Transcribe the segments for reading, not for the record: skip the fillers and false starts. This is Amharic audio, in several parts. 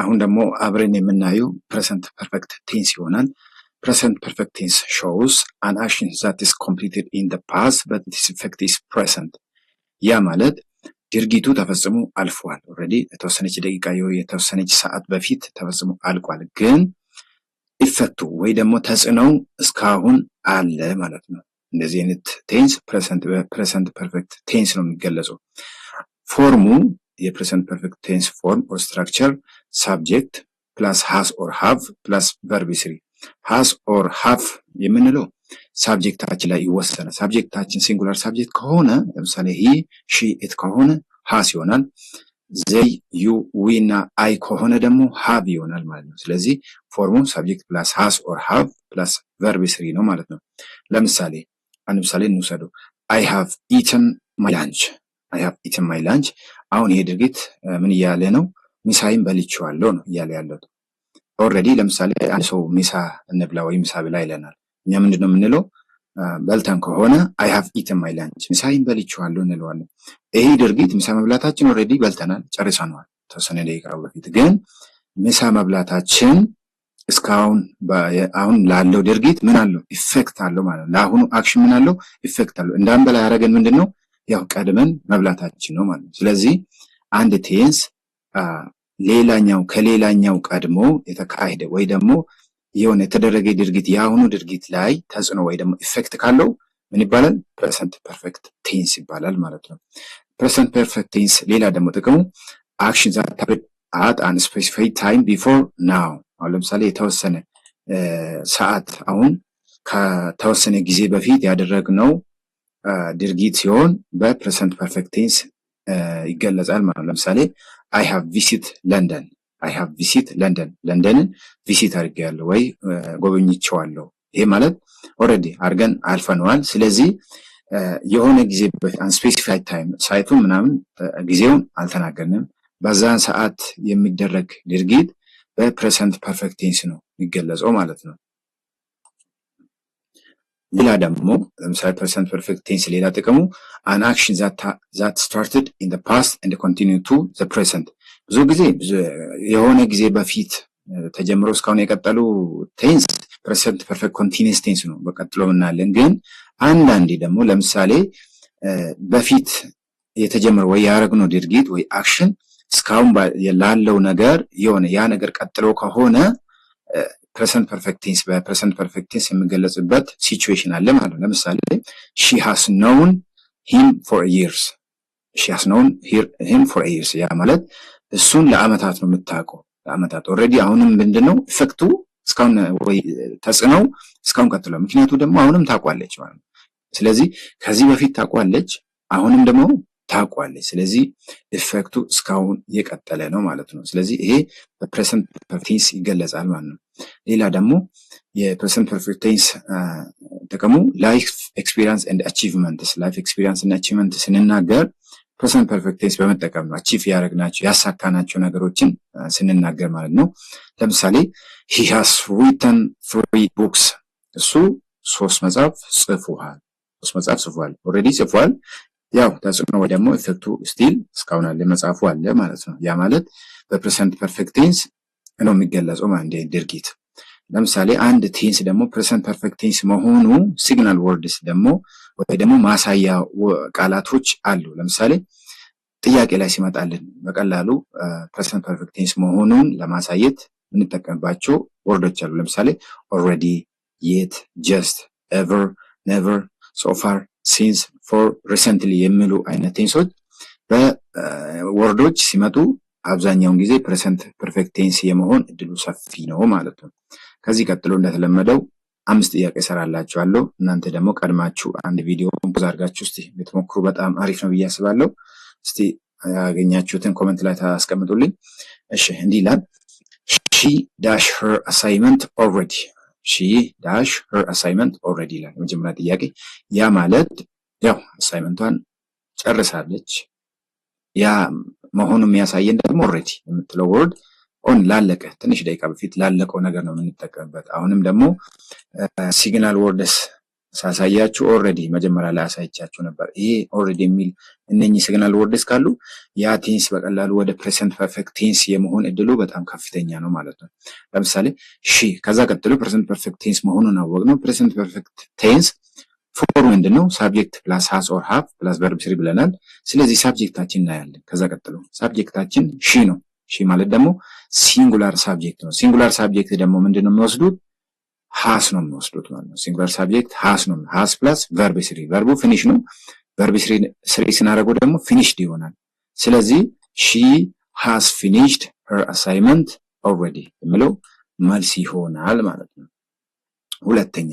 አሁን ደግሞ አብረን የምናየው present perfect tense ይሆናል። present perfect tense shows an action that is completed in the past but its effect is present። ያ ማለት ድርጊቱ ተፈጽሞ አልፏል። ኦሬዲ የተወሰነች ደቂቃ የተወሰነች ሰዓት በፊት ተፈጽሞ አልቋል፣ ግን ኢፌክቱ ወይ ደግሞ ተጽዕኖው እስካሁን አለ ማለት ነው። እንደዚህ አይነት ቴንስ present perfect tense ነው የሚገለጸው። ፎርሙ የpresent perfect tense form or structure subject plus has or have plus verb 3 has or have የምንለው ሳብጀክታችን ላይ ይወሰናል። ሳብጀክታችን ሲንጉላር ሳብጀክት ከሆነ ለምሳሌ he she it ከሆነ has ይሆናል። they you we እና I ከሆነ ደግሞ have ይሆናል ማለት ነው። ስለዚህ ፎርሙ subject plus has or have plus verb 3 ነው ማለት ነው። ለምሳሌ እንውሰደው I have eaten my lunch I have eaten my lunch። አሁን ይሄ ድርጊት ምን እያለ ነው? ምሳዬን በልቼዋለሁ ነው እያለ ያለው። ኦሬዲ ለምሳሌ አንድ ሰው ምሳ እንብላ ወይ ምሳ ብላ ይለናል። እኛ ምንድነው የምንለው? በልተን ከሆነ I have eaten my lunch ምሳዬን በልቼዋለሁ እንለዋለን። ይሄ ድርጊት ምሳ መብላታችን ኦሬዲ በልተናል ጨርሰናል ተወሰነ ደቂቃ በፊት። ግን ምሳ መብላታችን እስካሁን አሁን ላለው ድርጊት ምን አለው? ኢፌክት አለው ማለት ነው። ለአሁኑ አክሽን ምን አለው? ኢፌክት አለው። እንዳንበላ ያደረገን ምንድነው? ያው ቀድመን መብላታችን ነው ማለት ነው። ስለዚህ አንድ ቴንስ ሌላኛው ከሌላኛው ቀድሞ የተካሄደ ወይ ደግሞ የሆነ የተደረገ ድርጊት የአሁኑ ድርጊት ላይ ተጽዕኖ ወይ ደግሞ ኢፌክት ካለው ምን ይባላል? present perfect tense ይባላል ማለት ነው። present perfect tense ሌላ ደግሞ ጥቅሙ action that happened at a specified time before now። አሁን ለምሳሌ የተወሰነ ሰዓት አሁን ከተወሰነ ጊዜ በፊት ያደረግነው ድርጊት ሲሆን በpresent perfect tense ይገለጻል ማለት ነው። ለምሳሌ I have visit London I have visit London ለንደንን ቪሲት አድርጌያለሁ ወይ ጎብኝቼዋለሁ። ይሄ ማለት ኦሬዲ አድርገን አልፈነዋል። ስለዚህ የሆነ ጊዜ በፊት unspecified time ሳይቱን ምናምን ጊዜውን አልተናገርንም። በዛን ሰዓት የሚደረግ ድርጊት በpresent perfect tense ነው የሚገለጸው ማለት ነው። ሌላ ደግሞ ለምሳሌ present perfect tense ሌላ ጥቅሙ an action that started in the past and continue to the present። ብዙ ጊዜ የሆነ ጊዜ በፊት ተጀምሮ እስካሁን የቀጠሉ ቴንስ present perfect continuous tense ነው በቀጥሎ እናለን። ግን አንዳንዴ ደግሞ ለምሳሌ በፊት የተጀመረው ወይ ያደረግነው ድርጊት ወይ አክሽን እስካሁን ላለው ነገር የሆነ ያ ነገር ቀጥሎ ከሆነ present perfect tense በpresent perfect tense የሚገለጽበት ሲቹዌሽን አለ ማለት ነው። ለምሳሌ she has known him for years she has known him for years ያ ማለት እሱን ለአመታት ነው የምታውቀው ለአመታት። ኦሬዲ አሁንም ምንድነው ኢፌክቱ እስካሁን ወይ ተጽዕኖው እስካሁን ቀጥሏል። ምክንያቱ ደግሞ አሁንም ታውቋለች ማለት ነው። ስለዚህ ከዚህ በፊት ታውቋለች አሁንም ደግሞ ታውቋለች። ስለዚህ ኢፌክቱ እስካሁን የቀጠለ ነው ማለት ነው። ስለዚህ ይሄ በpresent perfect tense ይገለጻል ማለት ነው። ሌላ ደግሞ የpresent perfect tense ጥቅሙ life experience and achievements life experience and achievements ስንናገር present perfect tense በመጠቀም ነው achieve ያደረግናቸው ያሳካናቸው ነገሮችን ስንናገር ማለት ነው። ለምሳሌ he has written 3 books እሱ 3 መጽሐፍ ጽፏል ኦሬዲ ጽፏል። ያው ተጽዕኖ ወይ ደግሞ ኢፌክቱ ስቲል እስካሁን አለ መጽሐፉ አለ ማለት ነው። ያ ማለት በpresent perfect tense ነው የሚገለጸው ማለት ድርጊት። ለምሳሌ አንድ ቴንስ ደግሞ present perfect tense መሆኑ ሲግናል ወርድስ ደግሞ ወይ ደግሞ ማሳያ ቃላቶች አሉ። ለምሳሌ ጥያቄ ላይ ሲመጣልን በቀላሉ present perfect tense መሆኑን ለማሳየት እንጠቀምባቸው ወርዶች አሉ። ለምሳሌ already yet just ever never so far since for recently የሚሉ አይነት ቴንሶች በወርዶች ሲመጡ አብዛኛውን ጊዜ present perfect tense የመሆን እድሉ ሰፊ ነው ማለት ነው። ከዚህ ቀጥሎ እንደተለመደው 5 ጥያቄ ሰራላችኋለሁ። እናንተ ደግሞ ቀድማችሁ አንድ ቪዲዮ ፖዝ አድርጋችሁ እስቲ ብትሞክሩ በጣም አሪፍ ነው ብዬ አስባለሁ። እስቲ ያገኛችሁትን ኮሜንት ላይ ታስቀምጡልኝ። እሺ እንዲህ ይላል she dash her assignment already she dash her assignment already ይላል መጀመሪያ ጥያቄ። ያ ማለት ያው አሳይመንቷን ጨርሳለች። ያ መሆኑን የሚያሳየን ደግሞ already የምትለው ወርድ ኦን ላለቀ ትንሽ ደቂቃ በፊት ላለቀው ነገር ነው የምንጠቀምበት። አሁንም ደግሞ ሲግናል ወርድስ ሳሳያችሁ ኦልሬዲ መጀመሪያ ላይ አሳይቻችሁ ነበር። ይሄ ኦልሬዲ የሚል እነኚህ ሲግናል ወርድስ ካሉ ያ ቴንስ በቀላሉ ወደ ፕሬዘንት ፐርፌክት ቴንስ የመሆን እድሉ በጣም ከፍተኛ ነው ማለት ነው። ለምሳሌ ሺ ከዛ ቀጥሎ ፕሬዘንት ፐርፌክት ቴንስ መሆኑን አወቅነው። ፕሬዘንት ፐርፌክት ቴንስ ፎርሙ ምንድነው? ሳብጀክት ፕላስ ሃዝ ኦር ሃቭ ፕላስ ቨርብ ስሪ ብለናል። ስለዚህ ሳብጀክታችን እናያለን። ከዛ ቀጥሎ ሳብጀክታችን ሺ ነው። ሺ ማለት ደግሞ ሲንጉላር ሳብጀክት ነው። ሲንጉላር ሳብጀክት ደግሞ ምንድነው የሚወስዱት? ሃስ ነው የሚወስዱት ማለት ነው። ሲንጉላር ሳብጀክት ሃስ ነው። ሃስ ፕላስ ቨርብ ስሪ ቨርቡ ፊኒሽ ነው። ቨርብ ስሪ ስናደርገው ደግሞ ፊኒሽድ ይሆናል። ስለዚህ ሺ ሃስ ፊኒሽድ ሄር አሳይመንት ኦልሬዲ የሚለው መልስ ይሆናል ማለት ነው። ሁለተኛ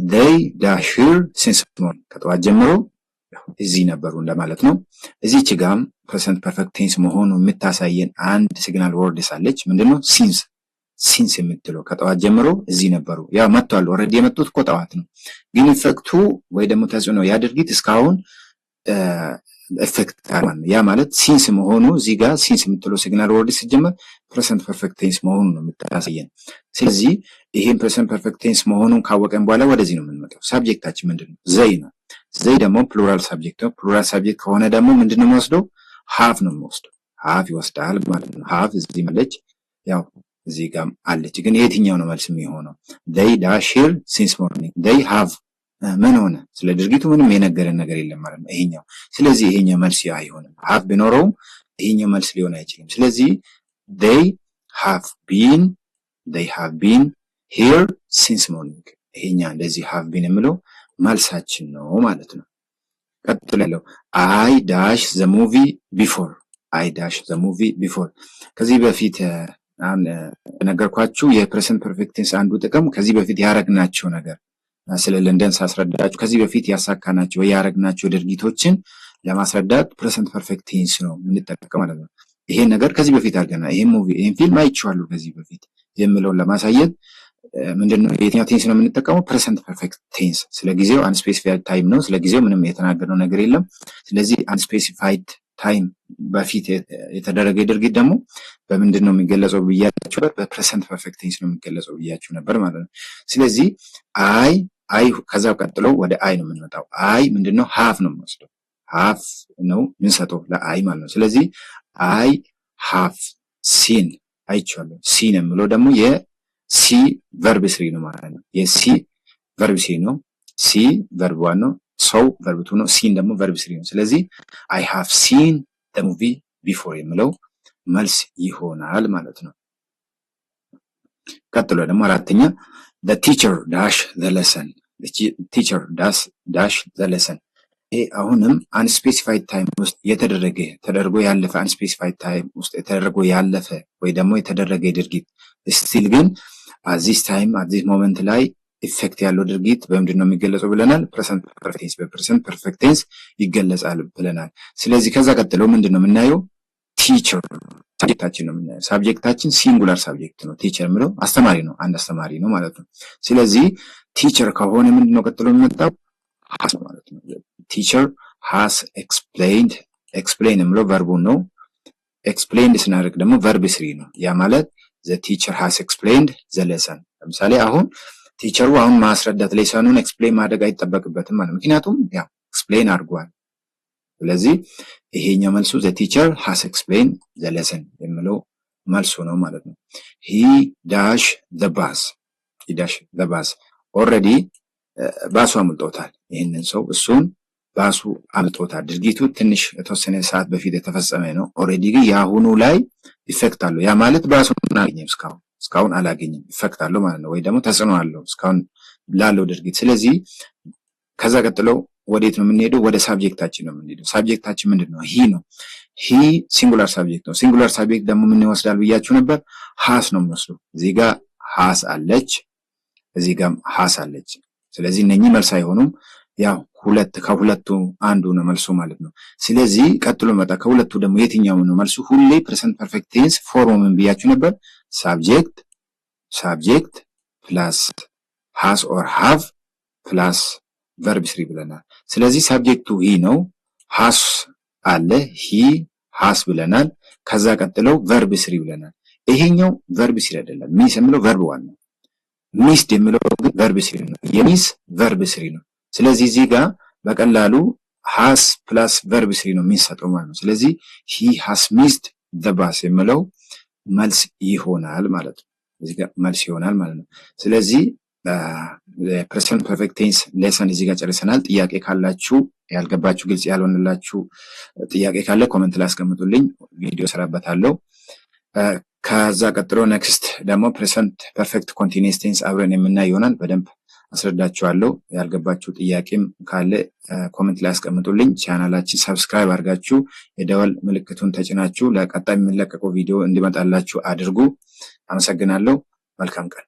they dash here since morning ከጠዋት ጀምሮ እዚህ ነበሩ እንደማለት ነው። እዚች ጋም ፕሬዘንት ፐርፌክት ቴንስ መሆኑ የምታሳየን አንድ ሲግናል ወርድ ሳለች ምንድነው? ሲንስ የምትለው ከጠዋት ጀምሮ እዚህ ነበሩ። ያ መጥቷል። ኦልሬዲ የመጡት እኮ ጠዋት ነው። ግን ኢፌክቱ ወይ ደግሞ ተጽዕኖ ያ ድርጊት እስካሁን ኢፌክት አርማን ያ ማለት ሲንስ መሆኑ እዚህ ጋር ሲንስ የምትለው ሲግናል ወርድ ሲጀመር ፕሬዘንት ፐርፌክት ቴንስ መሆኑ ነው የምታሳየን። ስለዚህ ይሄን ፕሬዘንት ፐርፌክት ቴንስ መሆኑን ካወቀን በኋላ ወደዚህ ነው የምንመጣው። ሳብጀክታችን ምንድነው? ዘይ ነው። ዘይ ደግሞ ፕሉራል ሳብጀክት ነው። ፕሉራል ሳብጀክት ከሆነ ደግሞ ምንድነው የሚወስደው? ሃቭ ነው የሚወስደው። ሃቭ ይወስዳል ማለት ነው። ሃቭ እዚህ ማለች ያው እዚህ ጋር አለች። ግን የትኛው ነው መልስ የሚሆነው? they dash here since morning they have ምን ሆነ? ስለ ድርጊቱ ምንም የነገረን ነገር የለም ማለት ነው ይሄኛው። ስለዚህ ይሄኛው መልስ አይሆንም። ሃቭ ቢኖረውም ይሄኛው መልስ ሊሆን አይችልም። ስለዚህ they have been here since morning ይሄኛ እንደዚህ have been የሚለው መልሳችን ነው ማለት ነው። ቀጥሎ ያለው I dash the movie before ከዚህ በፊት ነገርኳችሁ የፕሬዘንት ፐርፌክት ቴንስ አንዱ ጥቅም ከዚህ በፊት ያረግናቸው ነገር ስለ ለንደን ሳስረዳችሁ ከዚህ በፊት ያሳካናቸው ያረግናቸው ድርጊቶችን ለማስረዳት ፕሬዘንት ፐርፌክት ቴንስ ነው የምንጠቀመው ማለት ነው። ይሄን ነገር ከዚህ በፊት አድርገናል። ይሄን ፊልም አይቼዋለሁ ከዚህ በፊት የሚለውን ለማሳየት ምንድነው የትኛው ቴንስ ነው የምንጠቀመው? ፕሬዘንት ፐርፌክት ቴንስ። ስለ ጊዜው አንስፔሲፋይድ ታይም ነው። ስለ ጊዜው ምንም የተናገረው ነገር የለም። ስለዚህ አንስፔሲፋይድ ታይም በፊት የተደረገ ድርጊት ደግሞ በምንድነው የሚገለጸው ብያችሁ ነበር? በፕሬዘንት ፐርፌክት ቴንስ ነው የሚገለጸው ብያችሁ ነበር ማለት ነው። ስለዚህ አይ ከዛ ቀጥሎ ወደ አይ ነው የምንመጣው። አይ ምንድነው? ሃቭ ነው የምንወስደው። ሃቭ ነው የምንሰጠው ለአይ ማለት ነው። ስለዚህ አይ ሃቭ ሲን አይቻለሁ። ሲን የሚለው ደግሞ የሲ ቨርብ ስሪ ነው ማለት ነው። የሲ ቨርብ ስሪ ነው። ሲ ቨርብ ዋን ነው። ሰው ቨርብ ቱ ነው። ሲን ደግሞ ቨርብ ስሪ ነው። ስለዚህ I have seen the movie before የሚለው መልስ ይሆናል ማለት ነው። ቀጥሎ ደግሞ አራተኛ the teacher dash the lesson ይሄ አሁንም አንስፔሲፋይድ ታይም ውስጥ ተደርጎ ያለፈ አንስፔሲፋይድ ታይም ውስጥ ተደርጎ ያለፈ ወይ ደግሞ የተደረገ ድርጊት ስቲል ግን at this moment ላይ ኢፌክት ያለው ድርጊት በምንድን ነው የሚገለጸው ብለናል? ፕሬዘንት ፐርፌክት ቴንስ በፕሬዘንት ፐርፌክት ቴንስ ይገለጻል ብለናል። ስለዚህ ከዛ ቀጥሎ ምንድነው የምናየው? ቲቸር ሳብጀክታችን ነው የምናየው። ሳብጀክታችን ሲንጉላር ሳብጀክት ነው። ቲቸር የሚለው አስተማሪ ነው፣ አንድ አስተማሪ ነው ማለት ነው። ስለዚህ ቲቸር ከሆነ ምንድነው ቀጥሎ የሚመጣው? ሃስ ማለት ነው። ቲቸር ሃስ ኤክስፕሌንድ የሚለው ቨርቡን ነው። ኤክስፕሌንድ ስናደርግ ደግሞ ቨርብ ስሪ ነው። ያ ማለት the teacher has explained the lesson። ለምሳሌ አሁን ቲቸሩ አሁን ማስረዳት ሌሰኑን ኤክስፕሌን ማድረግ አይጠበቅበትም ማለት ምክንያቱም ያው ኤክስፕሌን አድርጓል። ስለዚህ ይሄኛው መልሱ the teacher has explained the lesson የሚለው መልሱ ነው ማለት ነው። he dash the bus ኦልሬዲ ባሱ አምልጦታል። ይሄንን ሰው እሱን ባሱ አምልጦታል። ድርጊቱ ትንሽ የተወሰነ ሰዓት በፊት የተፈጸመ ነው። ኦልሬዲ ግን ያሁኑ ላይ ኢፌክት አለው። ያ ማለት ባሱን አገኘም እስካሁን አላገኘም። ኢፌክት አለው ማለት ነው፣ ወይ ደግሞ ተጽዕኖ አለው እስካሁን ላለው ድርጊት። ስለዚህ ከዛ ቀጥሎ ወዴት ነው የምንሄደው? ወደ ሳብጀክታችን ነው የምንሄደው። ሳብጀክታችን ምንድነው? ሂ ነው። ሂ ሲንጉላር ሳብጀክት ነው። ሲንጉላር ሳብጀክት ደግሞ ምን ይወስዳል ብያችሁ ነበር? ሃስ ነው የሚወስደው። እዚህ ጋር ሃስ አለች፣ እዚህ ጋር ሃስ አለች። ስለዚህ እነኚህ መልስ አይሆኑም። ያው ከሁለቱ አንዱ ነው መልሱ ማለት ነው። ስለዚህ ቀጥሎ መጣ ከሁለቱ ደግሞ የትኛው ነው መልሱ? ሁሌ ፕሬዘንት ፐርፌክት ቴንስ ፎርሙ ምን ብያችሁ ነበር? ሳብጀክት ፕላስ ሃስ ኦር ሃቭ ፕላስ ቨርብ ስሪ ብለናል። ስለዚህ ሳብጀክቱ ሂ ነው። ሃስ አለ፣ ሂ ሃስ ብለናል። ከዛ ቀጥለው ቨርብ ስሪ ብለናል። ይሄኛው ቨርብ ስሪ አይደለም። ሚስ የሚለው ቨርብ ዋን ነው። ሚስድ የሚለው ግን ቨርብ ስሪ ነው። የሚስ ቨርብ ስሪ ነው። ስለዚህ እዚህ ጋር በቀላሉ has plus verb 3 ነው የሚሰጠው ማለት ነው። ስለዚህ he has missed the bus የሚለው መልስ ይሆናል ማለት ነው። እዚህ ጋር መልስ ይሆናል ማለት ነው። ስለዚህ ፕሬዘንት ፐርፌክት ቴንስ ሌሰን እዚህ ጋር ጨርሰናል። ጥያቄ ካላችሁ ያልገባችሁ ግልጽ ያልሆነላችሁ ጥያቄ ካለ ኮሜንት ላይ አስቀምጡልኝ፣ ቪዲዮ ሰራበታለሁ። ከዛ ቀጥሎ ኔክስት ደግሞ ፕሬዘንት ፐርፌክት ኮንቲኒየስ ቴንስ አብረን የምናይ ይሆናል። በደንብ አስረዳችኋለሁ። ያልገባችሁ ጥያቄም ካለ ኮሜንት ላይ አስቀምጡልኝ። ቻናላችን ሰብስክራይብ አድርጋችሁ የደወል ምልክቱን ተጭናችሁ ለቀጣይ የሚለቀቀው ቪዲዮ እንዲመጣላችሁ አድርጉ። አመሰግናለሁ። መልካም ቀን።